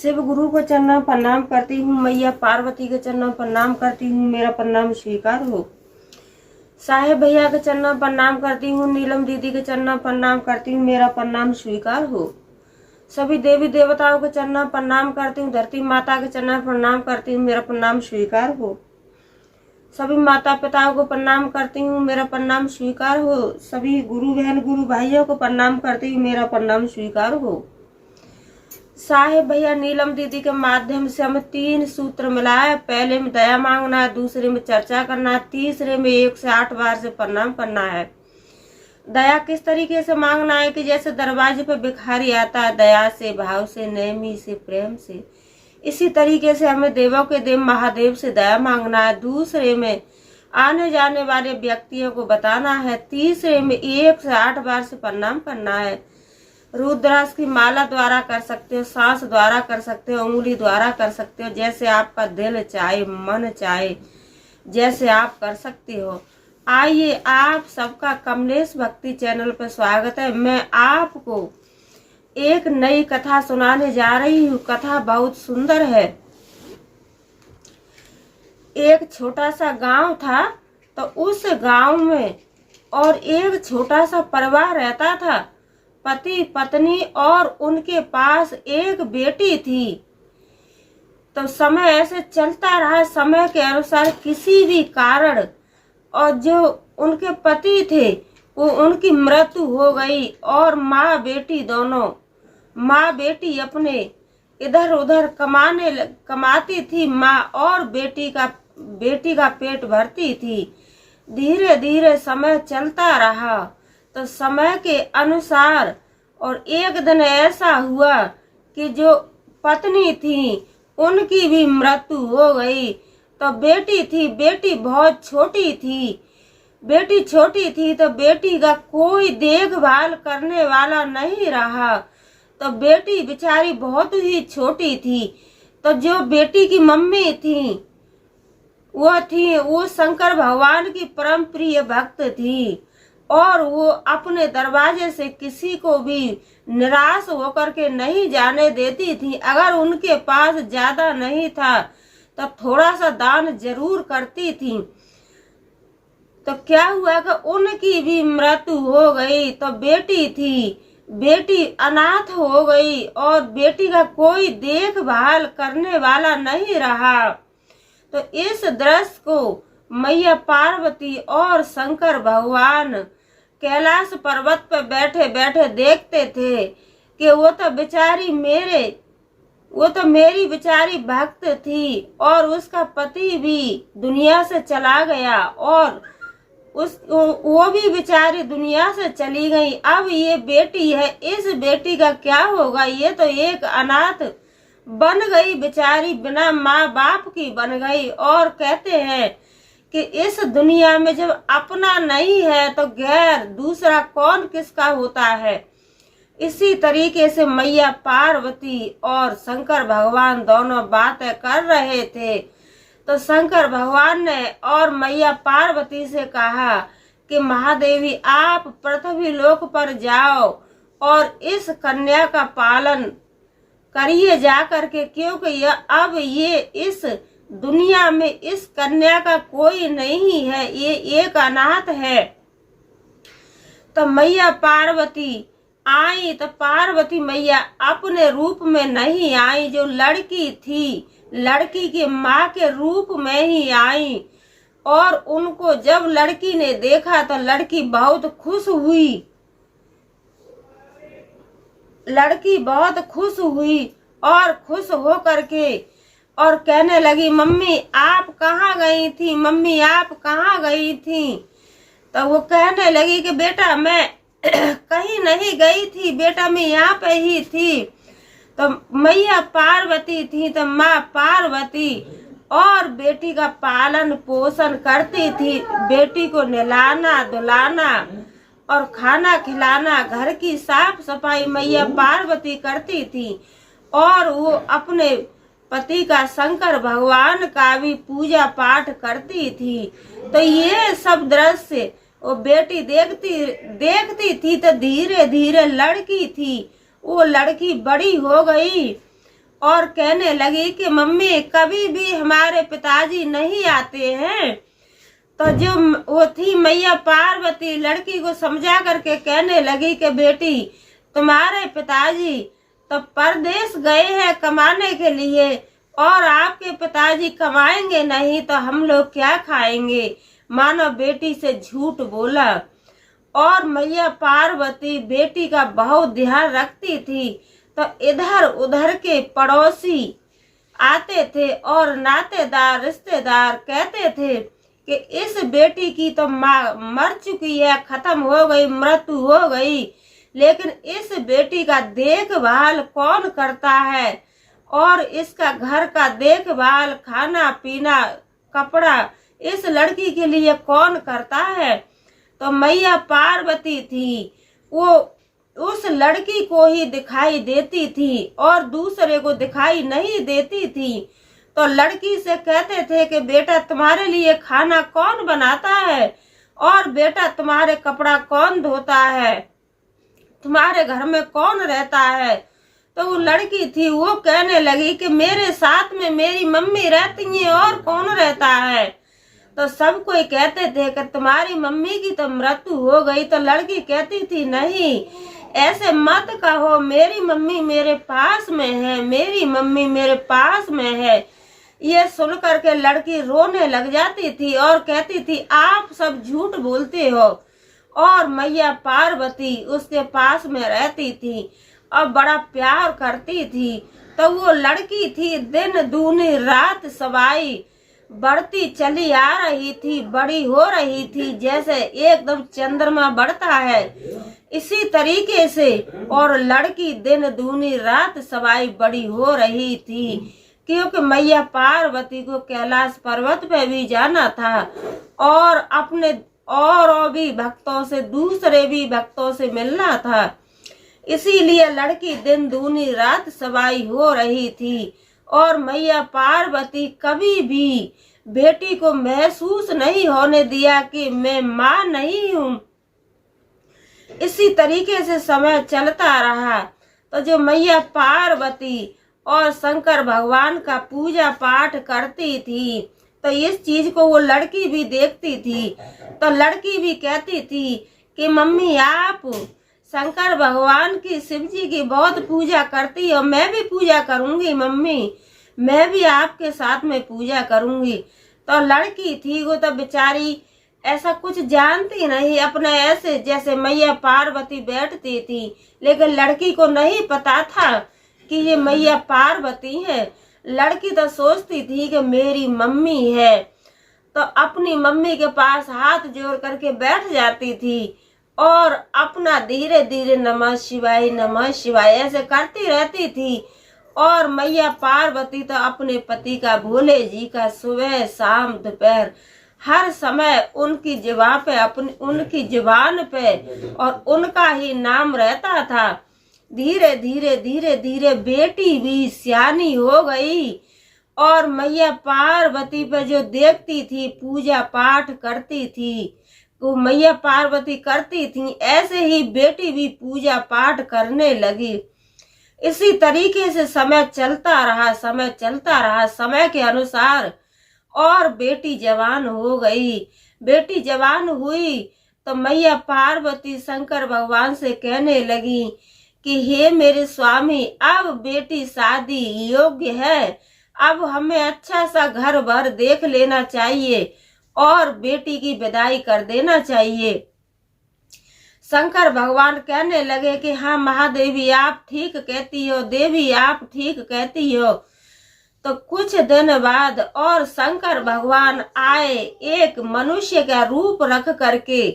शिव गुरु को चरणों प्रणाम करती हूँ। मैया पार्वती के चरणों प्रणाम करती हूँ, मेरा प्रणाम स्वीकार हो। साहेब भैया के चरणों प्रणाम करती हूँ, नीलम दीदी के चरणों प्रणाम करती हूँ, मेरा प्रणाम स्वीकार हो। सभी देवी देवताओं के चरणों प्रणाम करती हूँ, धरती माता के चरणों प्रणाम करती हूँ, मेरा प्रणाम स्वीकार हो। सभी माता पिताओं को प्रणाम करती हूँ, मेरा प्रणाम स्वीकार हो। सभी गुरु बहन गुरु भाइयों को प्रणाम करती हूँ, मेरा प्रणाम स्वीकार हो। साहेब भैया नीलम दीदी के माध्यम से हमें 3 सूत्र मिला है। पहले में दया मांगना है, दूसरे में चर्चा करना है, तीसरे में 1 से 8 बार से प्रणाम करना है। दया किस तरीके से मांगना है कि जैसे दरवाजे पे भिखारी आता है, दया से, भाव से, नेमी से, प्रेम से, इसी तरीके से हमें देवों के देव महादेव से दया मांगना है। दूसरे में आने जाने वाले व्यक्तियों को बताना है। तीसरे में 1 से 8 बार से प्रणाम करना है। रुद्राक्ष की माला द्वारा कर सकते हो, सांस द्वारा कर सकते हो, उंगली द्वारा कर सकते हो, जैसे आपका दिल चाहे, मन चाहे, जैसे आप कर सकते हो। आइए, आप सबका कमलेश भक्ति चैनल पर स्वागत है। मैं आपको एक नई कथा सुनाने जा रही हूँ। कथा बहुत सुंदर है। एक छोटा सा गांव था, तो उस गांव में और एक छोटा सा परिवार रहता था। पति पत्नी और उनके पास एक बेटी थी। तो समय ऐसे चलता रहा। समय के अनुसार किसी भी कारण और जो उनके पति थे वो उनकी मृत्यु हो गई और माँ बेटी दोनों, माँ बेटी अपने इधर उधर कमाती थी माँ, और बेटी का पेट भरती थी। धीरे धीरे समय चलता रहा। तो समय के अनुसार और एक दिन ऐसा हुआ कि जो पत्नी थी उनकी भी मृत्यु हो गई। तो बेटी थी, बेटी बहुत छोटी थी। बेटी छोटी थी तो बेटी का कोई देखभाल करने वाला नहीं रहा। तो बेटी बेचारी बहुत ही छोटी थी। तो जो बेटी की मम्मी थी वो शंकर भगवान की परम प्रिय भक्त थी, और वो अपने दरवाजे से किसी को भी निराश होकर के नहीं जाने देती थी। अगर उनके पास ज्यादा नहीं था तो थोड़ा सा दान जरूर करती थी। तो क्या हुआ कि उनकी भी मृत्यु हो गई। तो बेटी थी, बेटी अनाथ हो गई और बेटी का कोई देखभाल करने वाला नहीं रहा। तो इस दृश्य को मैया पार्वती और शंकर भगवान कैलाश पर्वत पर बैठे बैठे देखते थे कि वो तो मेरी बेचारी भक्त थी और उसका पति भी दुनिया से चला गया और वो भी बेचारी दुनिया से चली गई। अब ये बेटी है, इस बेटी का क्या होगा? ये तो एक अनाथ बन गई बेचारी, बिना माँ बाप की बन गई। और कहते हैं कि इस दुनिया में जब अपना नहीं है तो गैर दूसरा कौन किसका होता है। इसी तरीके से मैया पार्वती और शंकर भगवान दोनों बातें कर रहे थे। तो शंकर भगवान ने और मैया पार्वती से कहा कि महादेवी, आप पृथ्वी लोक पर जाओ और इस कन्या का पालन करिए जा करके, क्योंकि अब ये इस दुनिया में इस कन्या का कोई नहीं है, ये एक अनाथ है। तो मैया पार्वती आई। तो पार्वती मैया अपने रूप में नहीं आई, जो लड़की थी लड़की की माँ के रूप में ही आई। और उनको जब लड़की ने देखा तो लड़की बहुत खुश हुई। लड़की बहुत खुश हुई और खुश हो करके और कहने लगी, मम्मी आप कहाँ गई थी, मम्मी आप कहाँ गई थी? तो वो कहने लगी कि बेटा मैं कहीं नहीं गई थी बेटा, मैं यहाँ पे ही थी। तो मैया पार्वती थी तो माँ पार्वती और बेटी का पालन पोषण करती थी। बेटी को नहलाना धुलाना और खाना खिलाना, घर की साफ सफाई मैया पार्वती करती थी। और वो अपने पति का शंकर भगवान का भी पूजा पाठ करती थी। तो ये सब दृश्य वो बेटी देखती थी। तो धीरे धीरे लड़की थी, वो लड़की बड़ी हो गई और कहने लगी कि मम्मी कभी भी हमारे पिताजी नहीं आते हैं। तो जो वो थी मैया पार्वती लड़की को समझा करके कहने लगी कि बेटी तुम्हारे पिताजी तो परदेश गए हैं कमाने के लिए, और आपके पिताजी कमाएंगे नहीं तो हम लोग क्या खाएंगे। मानो बेटी से झूठ बोला। और मैया पार्वती बेटी का बहुत ध्यान रखती थी। तो इधर उधर के पड़ोसी आते थे और नातेदार रिश्तेदार कहते थे कि इस बेटी की तो माँ मर चुकी है, खत्म हो गई, मृत्यु हो गई, लेकिन इस बेटी का देखभाल कौन करता है, और इसका घर का देखभाल, खाना पीना, कपड़ा इस लड़की के लिए कौन करता है। तो मैया पार्वती थी वो उस लड़की को ही दिखाई देती थी और दूसरे को दिखाई नहीं देती थी। तो लड़की से कहते थे कि बेटा तुम्हारे लिए खाना कौन बनाता है, और बेटा तुम्हारे कपड़ा कौन धोता है, तुम्हारे घर में कौन रहता है। तो वो लड़की थी वो कहने लगी कि मेरे साथ में मेरी मम्मी रहती है, और कौन रहता है। तो सब कोई कहते थे कि तुम्हारी मम्मी की तो मृत्यु हो गई। तो लड़की कहती थी नहीं ऐसे मत कहो, मेरी मम्मी मेरे पास में है, मेरी मम्मी मेरे पास में है। ये सुन करके लड़की रोने लग जाती थी और कहती थी आप सब झूठ बोलते हो। और मैया पार्वती उसके पास में रहती थी और बड़ा प्यार करती थी। तो वो लड़की थी दिन दूनी रात सवाई बढ़ती चली आ रही थी, बड़ी हो रही थी, जैसे एकदम चंद्रमा बढ़ता है इसी तरीके से। और लड़की दिन दूनी रात सवाई बड़ी हो रही थी, क्योंकि मैया पार्वती को कैलाश पर्वत पे भी जाना था और अपने और भी भक्तों से, दूसरे भी भक्तों से मिलना था। इसीलिए लड़की दिन दूनी रात सवाई हो रही थी। और मैया पार्वती कभी भी बेटी को महसूस नहीं होने दिया कि मैं माँ नहीं हूँ। इसी तरीके से समय चलता रहा। तो जो मैया पार्वती और शंकर भगवान का पूजा पाठ करती थी, तो इस चीज को वो लड़की भी देखती थी। तो लड़की भी कहती थी कि मम्मी आप शंकर भगवान की, शिव जी की बहुत पूजा करती हो, मैं भी पूजा करूंगी मम्मी, मैं भी आपके साथ में पूजा करूंगी। तो लड़की थी वो तो बेचारी ऐसा कुछ जानती नहीं, अपने ऐसे जैसे मैया पार्वती बैठती थी, लेकिन लड़की को नहीं पता था कि ये मैया पार्वती है। लड़की तो सोचती थी कि मेरी मम्मी है, तो अपनी मम्मी के पास हाथ जोड़ करके बैठ जाती थी और अपना धीरे धीरे नमः शिवाय ऐसे करती रहती थी। और मैया पार्वती तो अपने पति का, भोले जी का, सुबह शाम दोपहर हर समय उनकी जुबान पे, उनकी जुबान पे और उनका ही नाम रहता था। धीरे धीरे बेटी भी सियानी हो गई और मैया पार्वती पे जो देखती थी, पूजा पाठ करती थी, वो मैया पार्वती करती थी, ऐसे ही बेटी भी पूजा पाठ करने लगी। इसी तरीके से समय चलता रहा, समय के अनुसार, और बेटी जवान हो गई। बेटी जवान हुई तो मैया पार्वती शंकर भगवान से कहने लगी कि हे मेरे स्वामी, अब बेटी शादी योग्य है, अब हमें अच्छा सा घर भर देख लेना चाहिए और बेटी की विदाई कर देना चाहिए। शंकर भगवान कहने लगे कि हाँ महादेवी आप ठीक कहती हो, देवी आप ठीक कहती हो। तो कुछ दिन बाद और शंकर भगवान आए, एक मनुष्य का रूप रख करके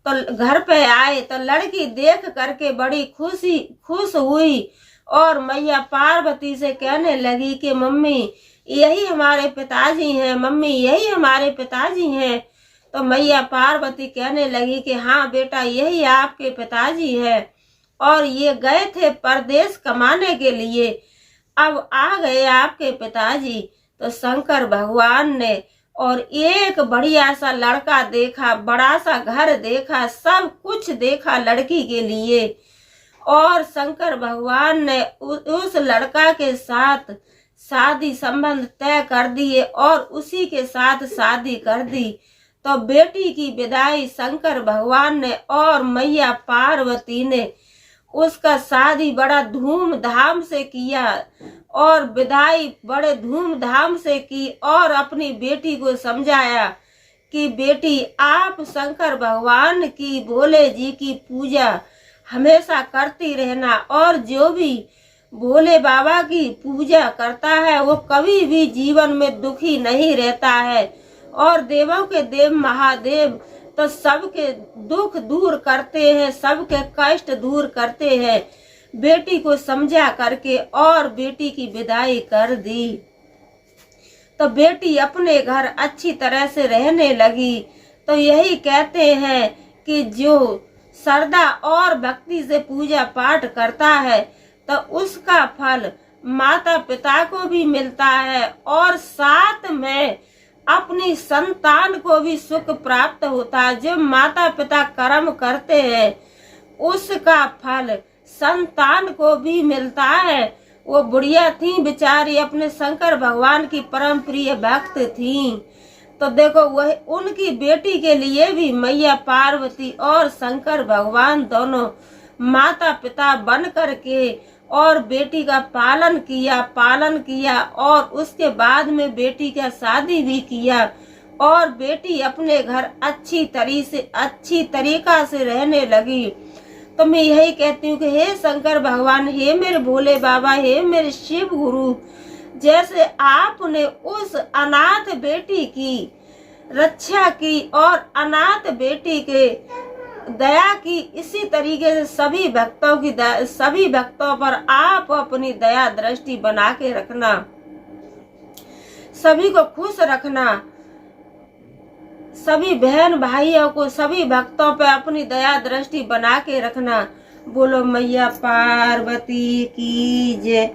तो घर पे आए। तो लड़की देख करके बड़ी खुश हुई और मैया पार्वती से कहने लगी कि मम्मी यही हमारे पिताजी हैं, मम्मी यही हमारे पिताजी हैं। तो मैया पार्वती कहने लगी कि हाँ बेटा यही आपके पिताजी है, और ये गए थे परदेश कमाने के लिए, अब आ गए आपके पिताजी। तो शंकर भगवान ने और एक बढ़िया सा लड़का देखा, बड़ा सा घर देखा, सब कुछ देखा लड़की के लिए, और शंकर भगवान ने उस लड़का के साथ शादी संबंध तय कर दिए और उसी के साथ शादी कर दी। तो बेटी की विदाई शंकर भगवान ने और मैया पार्वती ने उसका शादी बड़ा धूमधाम से किया और विदाई बड़े धूमधाम से की और अपनी बेटी को समझाया कि बेटी आप शंकर भगवान की भोले जी की पूजा हमेशा करती रहना और जो भी भोले बाबा की पूजा करता है वो कभी भी जीवन में दुखी नहीं रहता है और देवों के देव महादेव तो सबके दुख दूर करते हैं, सबके कष्ट दूर करते हैं। बेटी को समझा करके और बेटी की विदाई कर दी। तो बेटी अपने घर अच्छी तरह से रहने लगी। तो यही कहते हैं कि जो श्रद्धा और भक्ति से पूजा पाठ करता है तो उसका फल माता पिता को भी मिलता है और साथ में अपनी संतान को भी सुख प्राप्त होता है। जो माता पिता कर्म करते हैं उसका फल संतान को भी मिलता है। वो बुढ़िया थी बेचारी, अपने शंकर भगवान की परम प्रिय भक्त थी। तो देखो वह उनकी बेटी के लिए भी मैया पार्वती और शंकर भगवान दोनों माता पिता बन करके और बेटी का पालन किया और उसके बाद में बेटी का शादी भी किया और बेटी अपने घर अच्छी तरीका से रहने लगी। तो मैं यही कहती हूँ कि हे शंकर भगवान, हे मेरे भोले बाबा, हे मेरे शिव गुरु, जैसे आपने उस अनाथ बेटी की रक्षा की और अनाथ बेटी के दया की, इसी तरीके से सभी भक्तों पर आप अपनी दया दृष्टि बना के रखना, सभी को खुश रखना, सभी बहन भाइयों को, सभी भक्तों पे अपनी दया दृष्टि बना के रखना। बोलो मैया पार्वती की जय,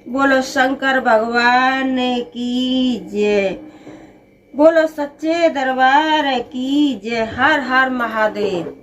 बोलो शंकर भगवान की जय, बोलो सच्चे दरबार की जय। हर हर महादेव।